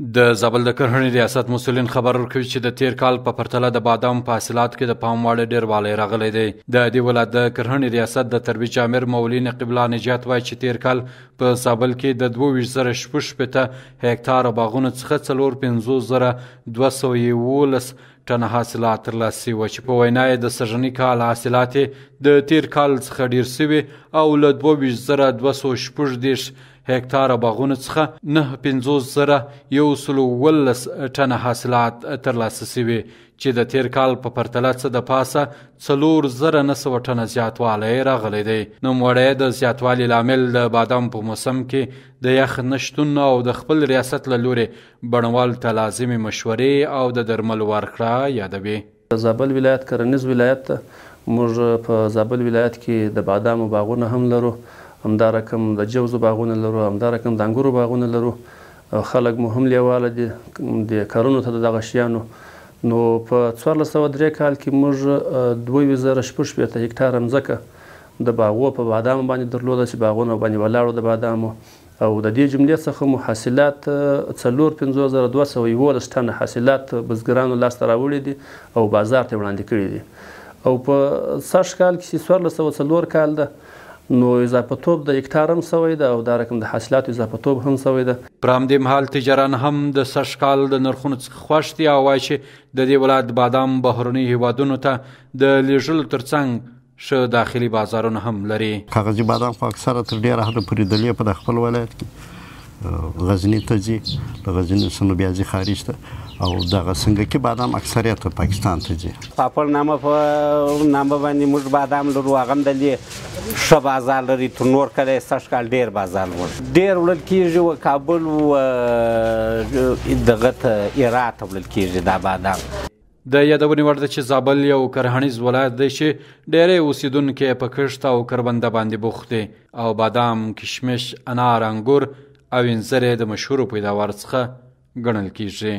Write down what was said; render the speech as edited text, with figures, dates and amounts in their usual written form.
د زابل د کرهڼې ریاست مسؤلین خبر ورکوي چې د تیر کال په پرتله د بادام په حاصلاتو کې د پام وړ ډېروالی راغلی دی. د دې ولایت د کرهڼې ریاست د ترویج امیر مولوي نقیب الله نجات وایي چې تیر کال په زابل کې د 22,016 هکتاره باغونو څخه 4,50,211 ټنه حاصلات ترلاسه شوي چې په وینا یې د سږني کال حاصلات د تیر کال څخه ډېر شوي او له 22,216 هکتاره باغونو څخه 9,50,111 ټنه حاصلات ترلاسه شوي چې د تیر کال په پرتله څه د پاسه 4,900 ټنه زیاتوالی راغلی دی. نوموړی د زیاتوالي لامل د بادام په موسم کې د یخ نشتون او د خپل ریاست له لورې بڼوالو ته لازمې مشورې او د درملو ورکړه یادوي. زابل ولایت کرنیز ولایت ته موږ په زابل ولایت کې د بادامو باغونه هم لرو، همدا رقم د جوزو باغونه لرو، همدا رقم د انګورو باغونه لرو. خلک مو هم لیواله دي د کارونو ته د دغه شیانو. نو په 1403 کال کې موږ 2,016 هکتاره مځکه د باغو په بادامو باندې درلوده چې باغونه باندې ولاړو د بادامو، او د دې جملې څخه مو حاصلات 4,50,211 ټنه حاصلات بزګرانو لاسته راوړي دي او بازار ته وړاندې کړي دي. او په سږ کال کې 1404 کال ده، نو اضافه توب د هکتار هم سوی ده او دا رقم د حاصلاتو اضافه توب هم سوی ده. پر همدې مهال تجاران هم د سږ کال د نرخونو څخه خوښ دي او وایي چې د دې ولایت بادام بهرنیو هیوادونو ته د لیږلو ترڅنګ ښه داخلي بازارونه هم لري. کاغذي بادام خو اکثره تر ډېره حده پورې دلې په خپل ولایت کې غزني ته ځي، د غزني څخه بیا ځي خارج ته، او دغه سنګکي بادام اکثریت پاکستان ته ځي. پاپړ نامه په نامه باندې موږ بادام لرو، هغه هم دلې ښه بازار لري. تر نور کله سږ کال ډېر بازار ډېر وړل کېږي، و کابل و دغه ته هرات ته وړل کېږي دا بادام. د یادونې وړ ده چې زابل یو کرهڼیز ولایت دی چې ډېری اوسېدونکي په کښت او کربنده باندې بوخت دي او بادام، کشمش، انار، انګور او انځر د مشهورو پیداوار څخه ګڼل کېږي.